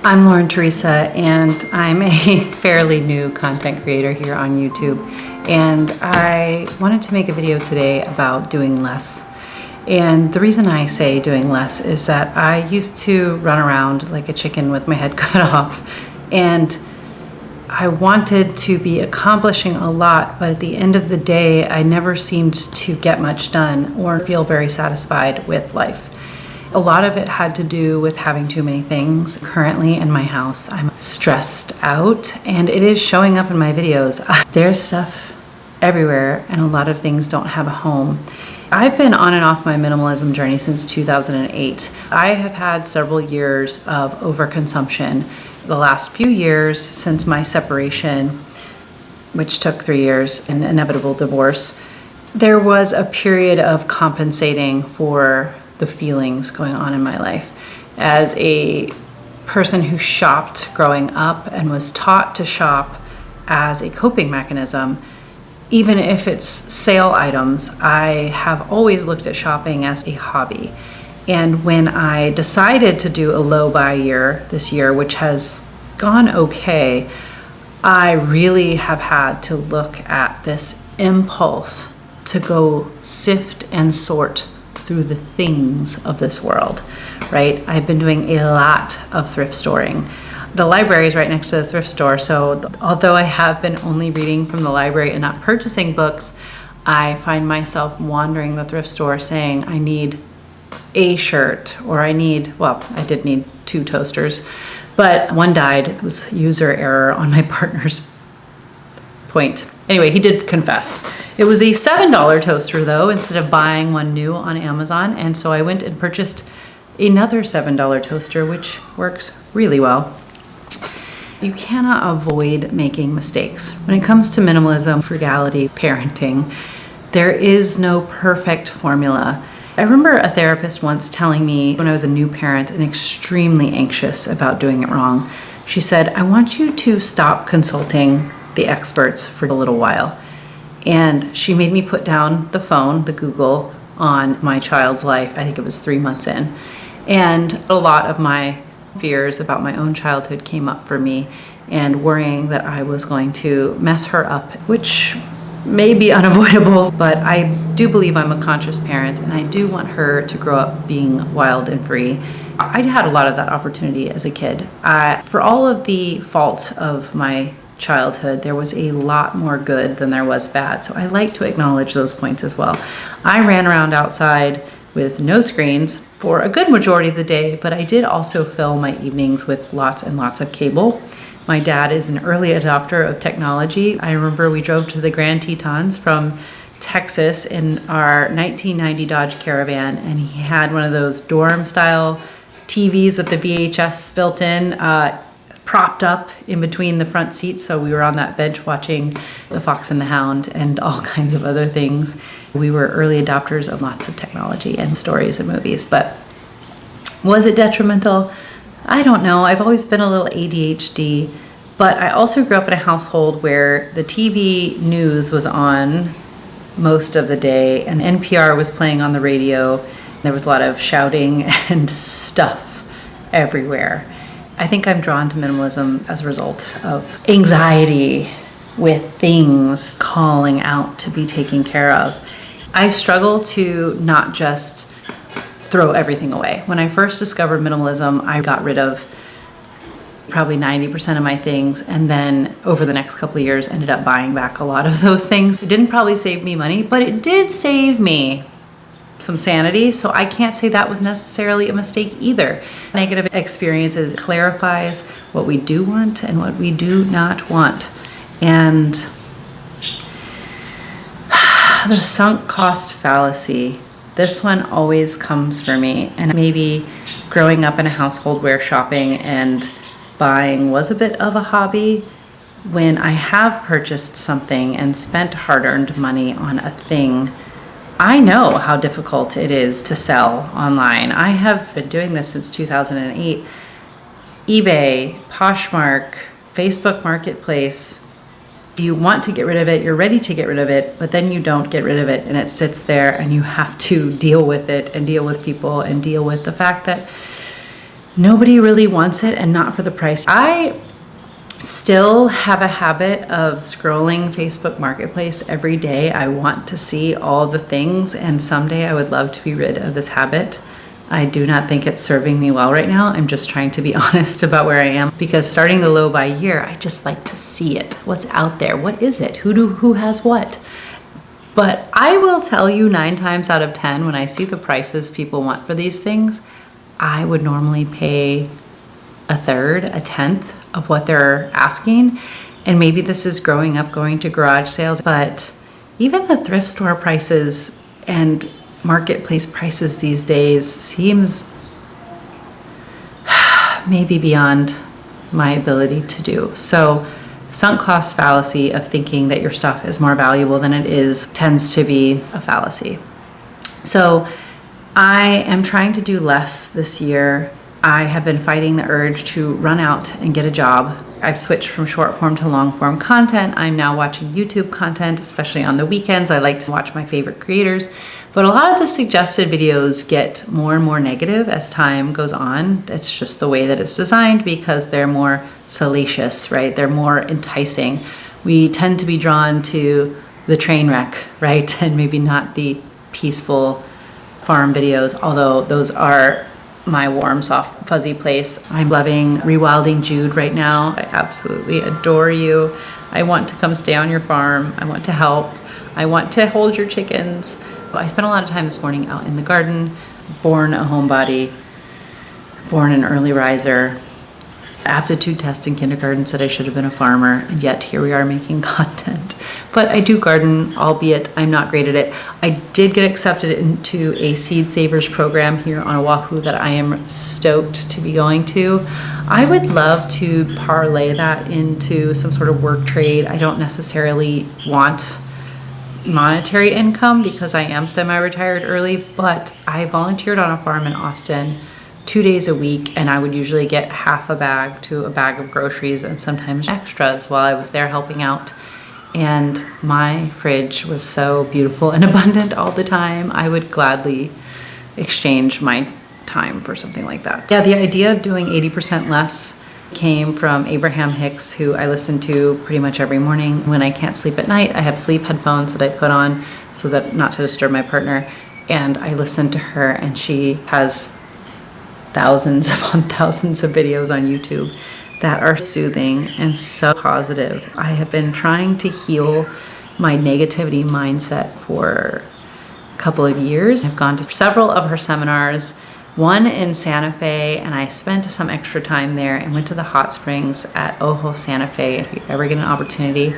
I'm Lauren Teresa, and I'm a fairly new content creator here on YouTube. And I wanted to make a video today about doing less. And the reason I say doing less is that I used to run around like a chicken with my head cut off. And I wanted to be accomplishing a lot, but at the end of the day, I never seemed to get much done or feel very satisfied with life. A lot of it had to do with having too many things. Currently in my house, I'm stressed out, and it is showing up in my videos. There's stuff everywhere, and a lot of things don't have a home. I've been on and off my minimalism journey since 2008. I have had several years of overconsumption. The last few years since my separation, which took 3 years, and inevitable divorce, there was a period of compensating for the feelings going on in my life. As a person who shopped growing up and was taught to shop as a coping mechanism, even if it's sale items, I have always looked at shopping as a hobby. And when I decided to do a low buy year this year, which has gone okay, I really have had to look at this impulse to go sift and sort through the things of this world, right? I've been doing a lot of thrift storing. The library is right next to the thrift store, so although I have been only reading from the library and not purchasing books, I find myself wandering the thrift store saying, I need a shirt, or I did need 2 toasters, but one died. It was user error on my partner's point. Anyway, he did confess. It was a $7 toaster though, instead of buying one new on Amazon. And so I went and purchased another $7 toaster, which works really well. You cannot avoid making mistakes. When it comes to minimalism, frugality, parenting, there is no perfect formula. I remember a therapist once telling me when I was a new parent and extremely anxious about doing it wrong, she said, I want you to stop consulting the experts for a little while. And she made me put down the phone, the Google, on my child's life. I think it was 3 months in. And a lot of my fears about my own childhood came up for me, and worrying that I was going to mess her up, which may be unavoidable, but I do believe I'm a conscious parent, and I do want her to grow up being wild and free. I had a lot of that opportunity as a kid. For all of the faults of my childhood, there was a lot more good than there was bad. So I like to acknowledge those points as well. I ran around outside with no screens for a good majority of the day, but I did also fill my evenings with lots and lots of cable. My dad is an early adopter of technology. I remember we drove to the Grand Tetons from Texas in our 1990 Dodge Caravan, and he had one of those dorm style TVs with the VHS built in, propped up in between the front seats, so we were on that bench watching The Fox and the Hound and all kinds of other things. We were early adopters of lots of technology and stories and movies, but was it detrimental? I don't know. I've always been a little ADHD, but I also grew up in a household where the TV news was on most of the day, and NPR was playing on the radio. There was a lot of shouting and stuff everywhere. I think I'm drawn to minimalism as a result of anxiety with things calling out to be taken care of. I struggle to not just throw everything away. When I first discovered minimalism, I got rid of probably 90% of my things, and then over the next couple of years ended up buying back a lot of those things. It didn't probably save me money, but it did save me some sanity, so I can't say that was necessarily a mistake either. Negative experiences clarifies what we do want and what we do not want. And the sunk cost fallacy, this one always comes for me. And maybe growing up in a household where shopping and buying was a bit of a hobby, when I have purchased something and spent hard-earned money on a thing, I know how difficult it is to sell online. I have been doing this since 2008. eBay, Poshmark, Facebook Marketplace, You want to get rid of it, you're ready to get rid of it, but then you don't get rid of it and it sits there and you have to deal with it and deal with people and deal with the fact that nobody really wants it and not for the price. I still have a habit of scrolling Facebook Marketplace every day. I want to see all the things, and someday I would love to be rid of this habit. I do not think it's serving me well right now. I'm just trying to be honest about where I am, because starting the low by year, I just like to see it. What's out there? What is it? Who has what? But I will tell you 9 times out of 10, when I see the prices people want for these things, I would normally pay a third, a tenth of what they're asking. And maybe this is growing up going to garage sales, but even the thrift store prices and marketplace prices these days seems maybe beyond my ability to do. So sunk cost fallacy of thinking that your stuff is more valuable than it is tends to be a fallacy. So I am trying to do less this year. I have been fighting the urge to run out and get a job. I've switched from short form to long form content. I'm now watching YouTube content, especially on the weekends. I like to watch my favorite creators. But a lot of the suggested videos get more and more negative as time goes on. It's just the way that it's designed because they're more salacious, right? They're more enticing. We tend to be drawn to the train wreck, right? And maybe not the peaceful farm videos, although those are my warm, soft, fuzzy place. I'm loving Rewilding Jude right now. I absolutely adore you. I want to come stay on your farm. I want to help. I want to hold your chickens. I spent a lot of time this morning out in the garden, born a homebody, born an early riser, aptitude test in kindergarten said I should have been a farmer, and yet here we are making content. But I do garden, albeit I'm not great at it. I did get accepted into a Seed Savers program here on Oahu that I am stoked to be going to. I would love to parlay that into some sort of work trade. I don't necessarily want monetary income because I am semi-retired early, but I volunteered on a farm in Austin 2 days a week, and I would usually get half a bag to a bag of groceries and sometimes extras while I was there helping out. And my fridge was so beautiful and abundant all the time. I would gladly exchange my time for something like that. Yeah, the idea of doing 80% less came from Abraham Hicks, who I listen to pretty much every morning. When I can't sleep at night, I have sleep headphones that I put on so that not to disturb my partner. And I listen to her, and she has thousands upon thousands of videos on YouTube that are soothing and so positive. I have been trying to heal my negativity mindset for a couple of years. I've gone to several of her seminars, one in Santa Fe, and I spent some extra time there and went to the hot springs at Ojo Santa Fe. If you ever get an opportunity,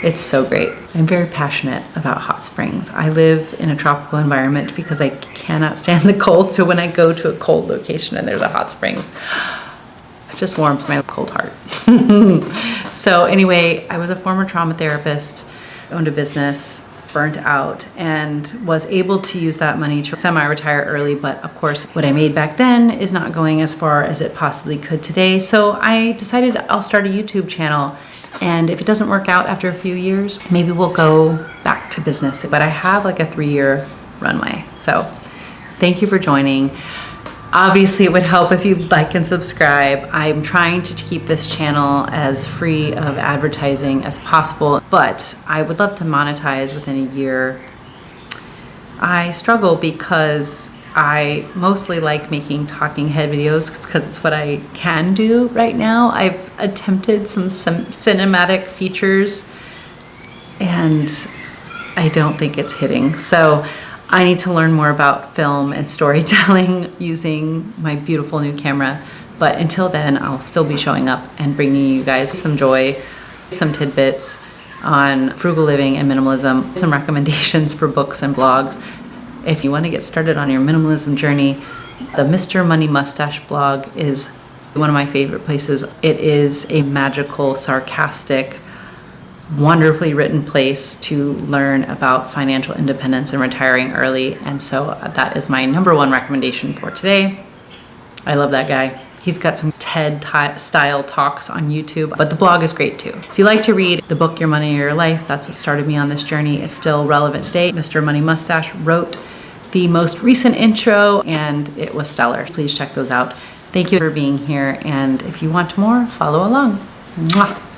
it's so great. I'm very passionate about hot springs. I live in a tropical environment because I cannot stand the cold. So when I go to a cold location and there's a hot springs, it just warms my cold heart. So anyway, I was a former trauma therapist, owned a business, burnt out, and was able to use that money to semi-retire early. But of course, what I made back then is not going as far as it possibly could today. So I decided I'll start a YouTube channel. And if it doesn't work out after a few years, maybe we'll go back to business. But I have like a 3-year runway. So thank you for joining. Obviously, it would help if you like and subscribe. I'm trying to keep this channel as free of advertising as possible, but I would love to monetize within a year. I struggle because I mostly like making talking head videos because it's what I can do right now. I've attempted some cinematic features and I don't think it's hitting. So I need to learn more about film and storytelling using my beautiful new camera. But until then, I'll still be showing up and bringing you guys some joy, some tidbits on frugal living and minimalism, some recommendations for books and blogs. If you want to get started on your minimalism journey, the Mr. Money Mustache blog is one of my favorite places. It is a magical, sarcastic, wonderfully written place to learn about financial independence and retiring early. And so that is my #1 recommendation for today. I love that guy. He's got some TED-style talks on YouTube, but the blog is great too. If you like to read the book, Your Money or Your Life, that's what started me on this journey. It's still relevant today. Mr. Money Mustache wrote the most recent intro, and it was stellar. Please check those out. Thank you for being here, and if you want more, follow along. Mwah.